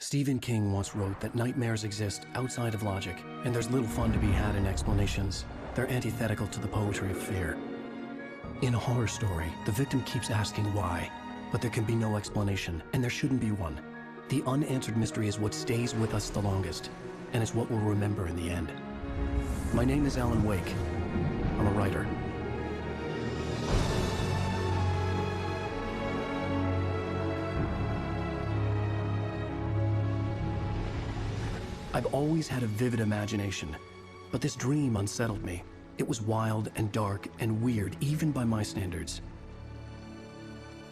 Stephen King once wrote that nightmares exist outside of logic, and there's little fun to be had in explanations. They're antithetical to the poetry of fear. In a horror story, the victim keeps asking why, but there can be no explanation, and there shouldn't be one. The unanswered mystery is what stays with us the longest, and it's what we'll remember in the end. My name is Alan Wake. I'm a writer. I've always had a vivid imagination, but this dream unsettled me. It was wild and dark and weird, even by my standards.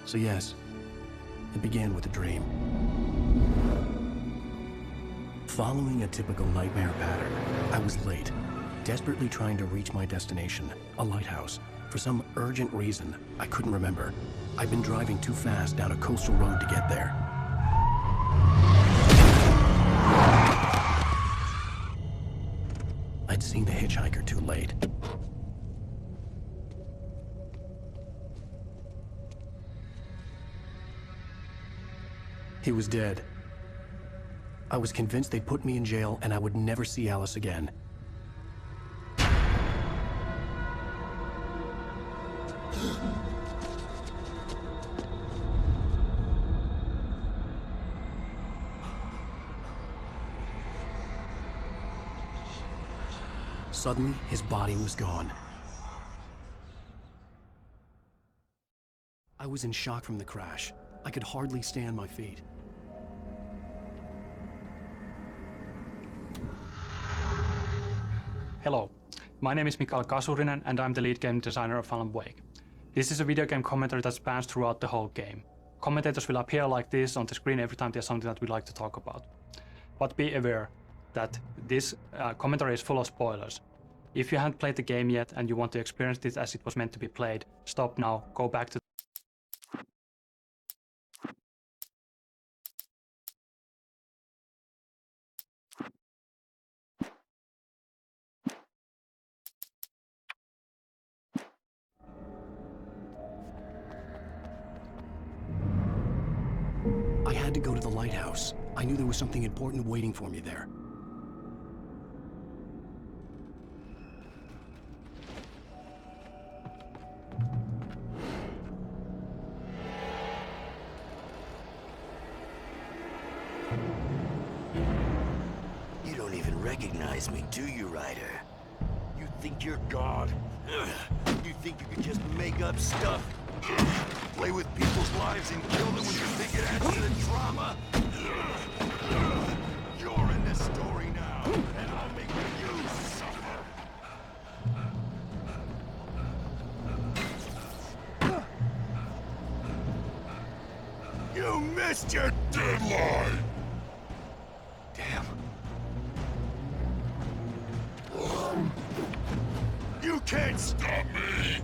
So yes, it began with a dream. Following a typical nightmare pattern, I was late, desperately trying to reach my destination, a lighthouse. For some urgent reason, I couldn't remember. I'd been driving too fast down a coastal road to get there. I'd seen the hitchhiker too late. He was dead. I was convinced they'd put me in jail and I would never see Alice again. Suddenly, his body was gone. I was in shock from the crash. I could hardly stay on my feet. Hello, my name is Mikael Kasurinen and I'm the lead game designer of Alan Wake. This is a video game commentary that spans throughout the whole game. Commentators will appear like this on the screen every time there's something that we'd like to talk about. But be aware that this commentary is full of spoilers. If you haven't played the game yet and you want to experience it as it was meant to be played, stop now, go back to I had to go to the lighthouse. I knew there was something important waiting for me there. You don't even recognize me, do you, Ryder? You think you're God? You think you can just make up stuff? Play with people's lives and kill them when you think it adds to the drama? You're in this story now, and I'll make you suffer. You missed your deadline! Damn. You can't stop me!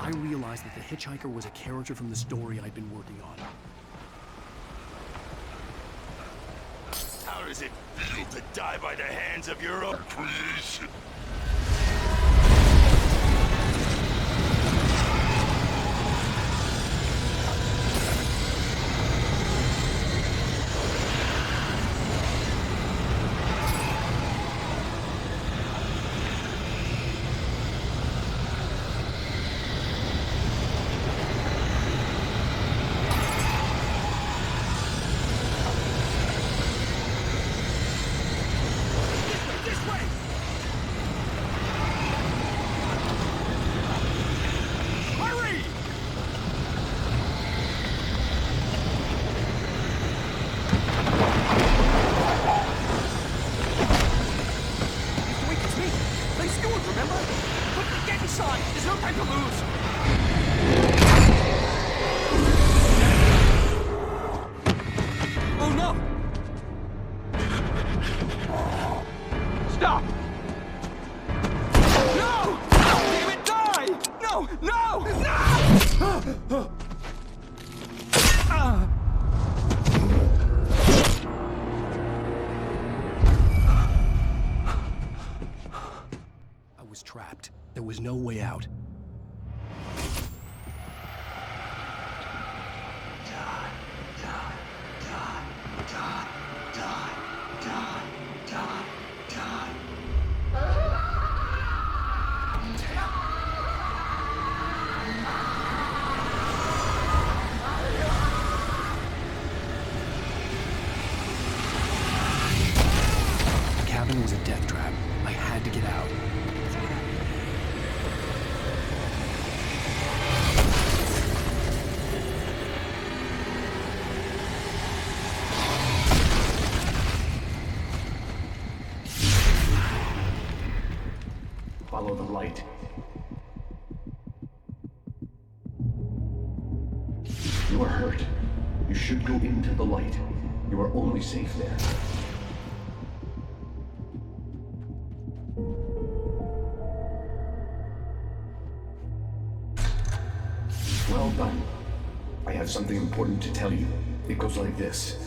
I realized that the hitchhiker was a character from the story I'd been working on. How does it feel to die by the hands of your own creation? trapped. There was no way out. The cabin was a death trap. I had to get out. Follow the light. You are hurt. You should go into the light. You are only safe there. Well done. I have something important to tell you. It goes like this.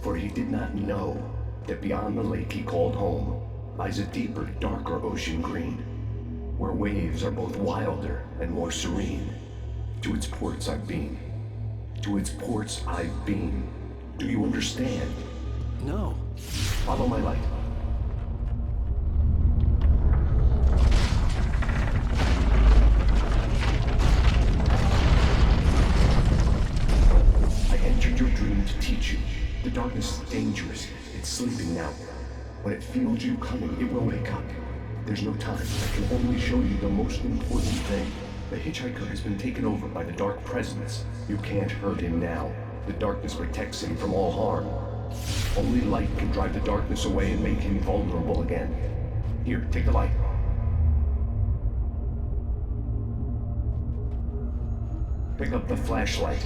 For he did not know that beyond the lake he called home lies a deeper, darker ocean green, where waves are both wilder and more serene. To its ports I've been. To its ports I've been. Do you understand? No. Follow my light. I entered your dream to teach you. The darkness is dangerous. It's sleeping now. When it feels you coming, it will wake up. There's no time. I can only show you the most important thing. The hitchhiker has been taken over by the dark presence. You can't hurt him now. The darkness protects him from all harm. Only light can drive the darkness away and make him vulnerable again. Here, take the light. Pick up the flashlight.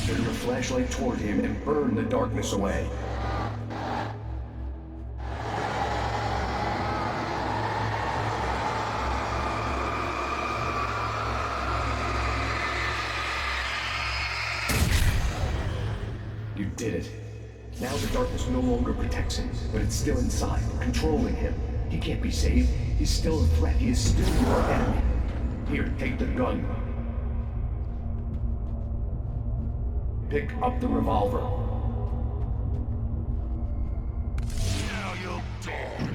Turn the flashlight toward him and burn the darkness away. You did it. Now the darkness no longer protects him, but it's still inside, controlling him. He can't be saved. He's still a threat. He is still your enemy. Here, take the gun. Pick up the revolver. Now you'll die.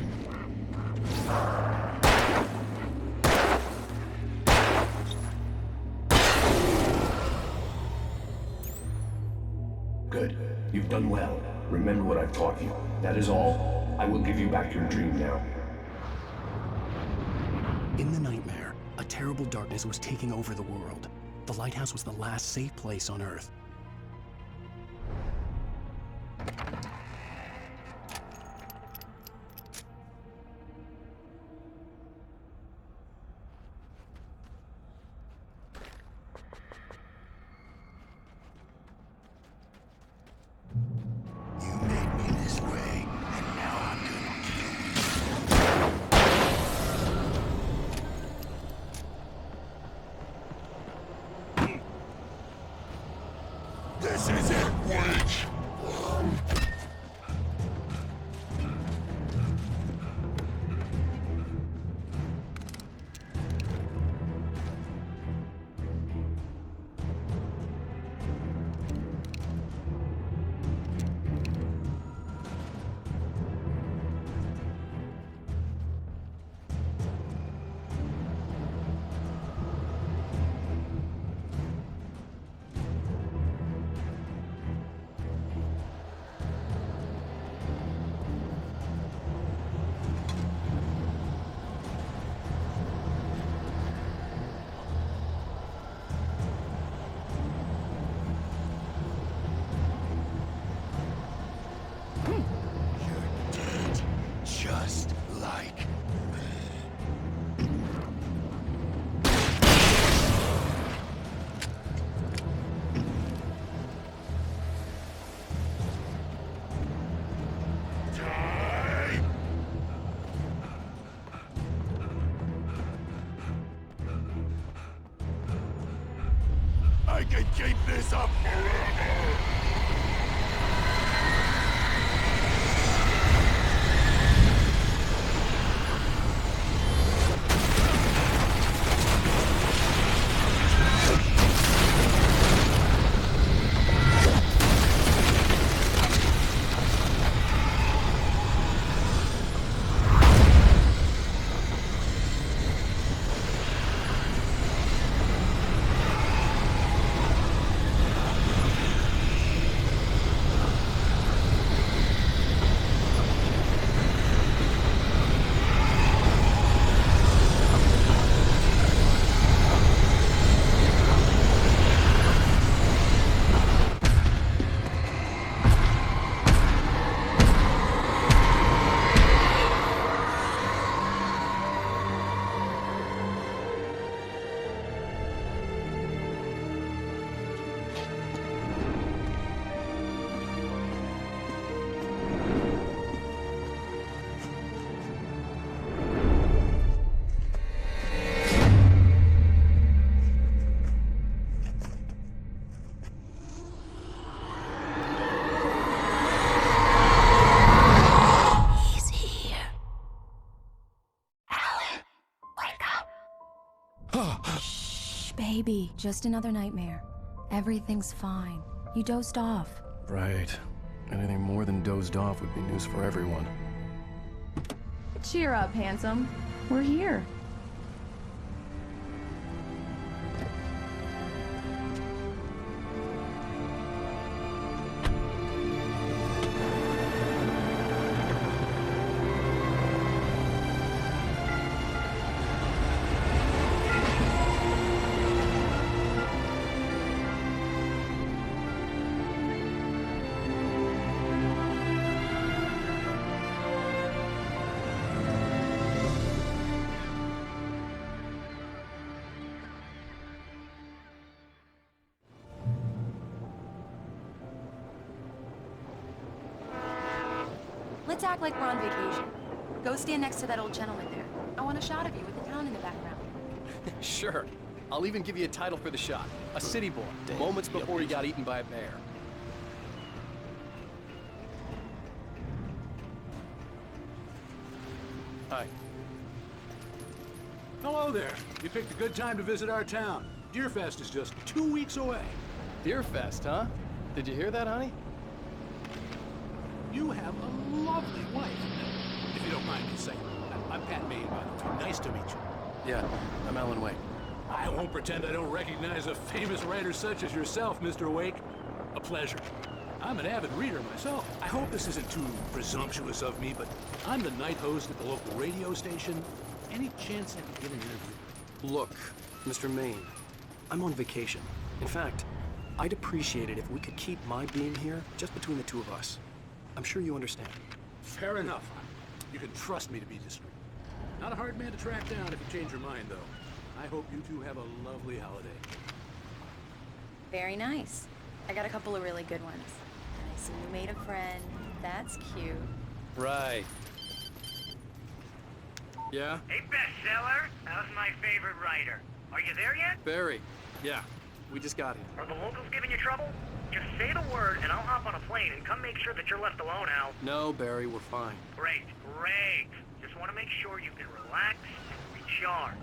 Good. You've done well. Remember what I've taught you. That is all. I will give you back your dream now. In the nightmare, a terrible darkness was taking over the world. The lighthouse was the last safe place on Earth. You made me this way, and now I'm gonna kill you. This is it, witch! Just like me. Die! I can keep this up forever! Baby, just another nightmare. Everything's fine. You dozed off. Right. Anything more than dozed off would be news for everyone. Cheer up, handsome. We're here. Let's act like we're on vacation. Go stand next to that old gentleman there. I want a shot of you with the town in the background. Sure. I'll even give you a title for the shot. A city boy, moments before he got eaten by a bear. Hi. Hello there. You picked a good time to visit our town. Deerfest is just 2 weeks away. Deerfest, huh? Did you hear that, honey? You have a lovely wife. If you don't mind me saying. I'm Pat Maine, by the way. Nice to meet you. Yeah, I'm Alan Wake. I won't pretend I don't recognize a famous writer such as yourself, Mr. Wake. A pleasure. I'm an avid reader myself. I hope this isn't too presumptuous of me, but I'm the night host at the local radio station. Any chance I could get an interview? Look, Mr. Maine, I'm on vacation. In fact, I'd appreciate it if we could keep my being here just between the two of us. I'm sure you understand. Fair enough. You can trust me to be discreet. Not a hard man to track down if you change your mind, though. I hope you two have a lovely holiday. Very nice. I got a couple of really good ones. And I see you made a friend. That's cute. Right. Yeah? Hey, bestseller. How's my favorite writer? Are you there yet? Barry. Yeah. We just got here. Are the locals giving you trouble? Just say the word and I'll hop on a plane and come make sure that you're left alone, Al. No, Barry, we're fine. Great, great. Just want to make sure you can relax and recharge.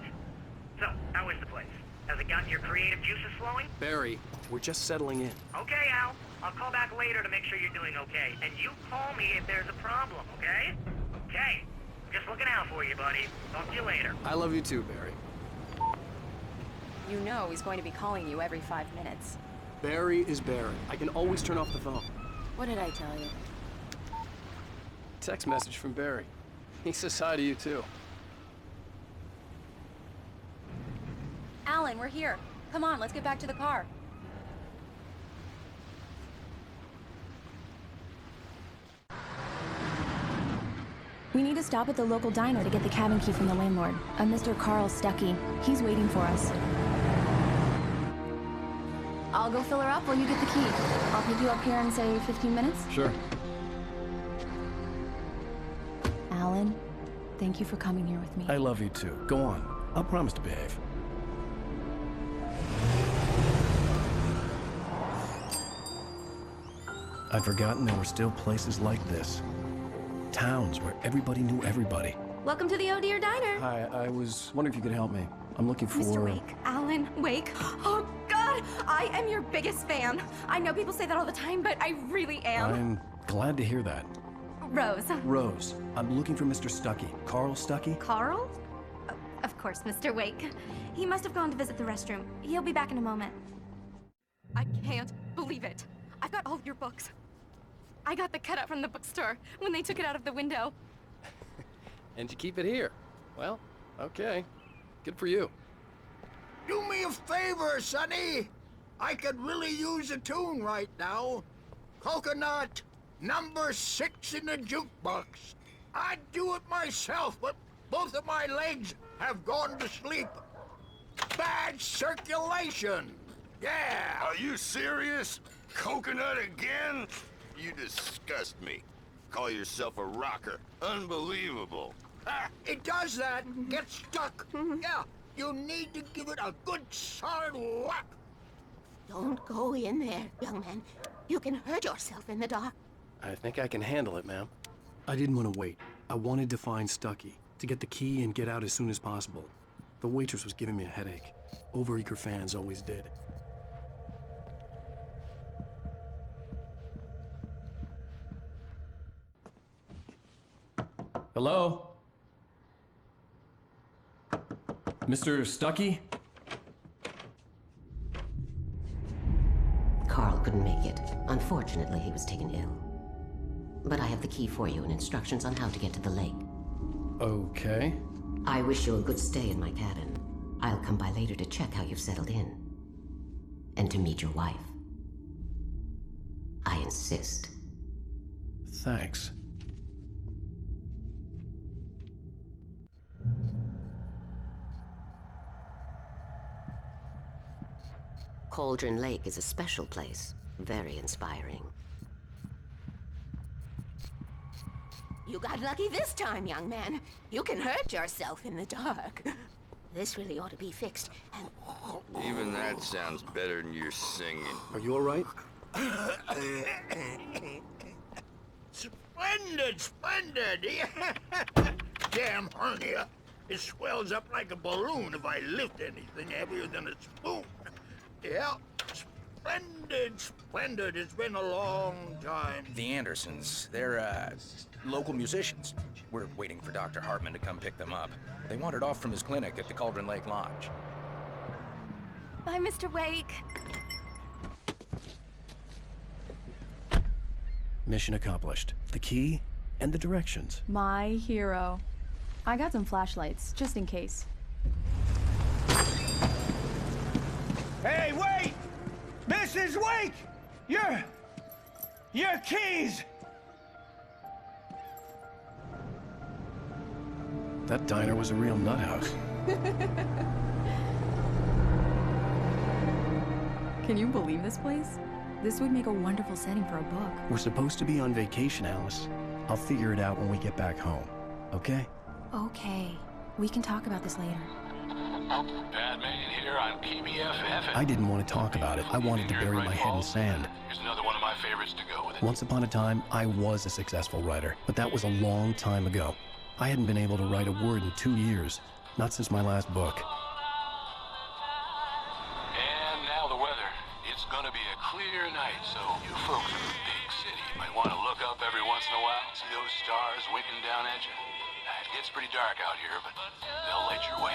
So, how is the place? Has it gotten your creative juices flowing? Barry, we're just settling in. Okay, Al. I'll call back later to make sure you're doing okay. And you call me if there's a problem, okay? Okay. Just looking out for you, buddy. Talk to you later. I love you too, Barry. You know he's going to be calling you every 5 minutes. Barry is Barry. I can always turn off the phone. What did I tell you? Text message from Barry. He says hi to you too. Alan, we're here. Come on, let's get back to the car. We need to stop at the local diner to get the cabin key from the landlord, a Mr. Carl Stuckey. He's waiting for us. I'll go fill her up while you get the key. I'll pick you up here in, say, 15 minutes? Sure. Alan, thank you for coming here with me. I love you too. Go on. I'll promise to behave. I'd forgotten there were still places like this. Towns where everybody knew everybody. Welcome to the Oh Dear Diner. Hi, I was wondering if you could help me. I'm looking for... Mr. Wake. Alan Wake. Oh, God! I am your biggest fan. I know people say that all the time, but I really am. I'm glad to hear that. Rose. Rose, I'm looking for Mr. Stuckey. Carl Stuckey? Carl? Of course, Mr. Wake. He must have gone to visit the restroom. He'll be back in a moment. I can't believe it. I've got all of your books. I got the cutout from the bookstore when they took it out of the window. And you keep it here. Well, okay. Good for you. Do me a favor, Sonny. I could really use a tune right now. Coconut, number 6 in the jukebox. I'd do it myself, but both of my legs have gone to sleep. Bad circulation. Yeah. Are you serious? Coconut again? You disgust me. Call yourself a rocker. Unbelievable. It does that. Get stuck. Yeah. You need to give it a good solid whack. Don't go in there, young man. You can hurt yourself in the dark. I think I can handle it, ma'am. I didn't want to wait. I wanted to find Stuckey, to get the key and get out as soon as possible. The waitress was giving me a headache. Overeager fans always did. Hello? Mr. Stucky? Carl couldn't make it. Unfortunately, he was taken ill. But I have the key for you and instructions on how to get to the lake. Okay. I wish you a good stay in my cabin. I'll come by later to check how you've settled in. And to meet your wife. I insist. Thanks. Cauldron Lake is a special place. Very inspiring. You got lucky this time, young man. You can hurt yourself in the dark. This really ought to be fixed, and... Even that sounds better than your singing. Are you alright? Splendid, splendid! Damn hernia. It swells up like a balloon if I lift anything heavier than a spoon. Yeah, splendid, splendid. It's been a long time. The Andersons, they're, local musicians. We're waiting for Dr. Hartman to come pick them up. They wandered off from his clinic at the Cauldron Lake Lodge. Bye, Mr. Wake. Mission accomplished. The key and the directions. My hero. I got some flashlights, just in case. Hey, wait! Mrs. Wake! Your keys! That diner was a real nut house. Can you believe this place? This would make a wonderful setting for a book. We're supposed to be on vacation, Alice. I'll figure it out when we get back home, okay? Okay. We can talk about this later. Padman here on KBFF. I didn't want to talk about it. I wanted to bury my head in sand. Here's another one of my favorites to go with it. Once upon a time, I was a successful writer, but that was a long time ago. I hadn't been able to write a word in 2 years, not since my last book. And now the weather. It's gonna be a clear night, so you folks in the big city might want to look up every once in a while, see those stars winking down at you. It gets pretty dark out here, but they'll let your way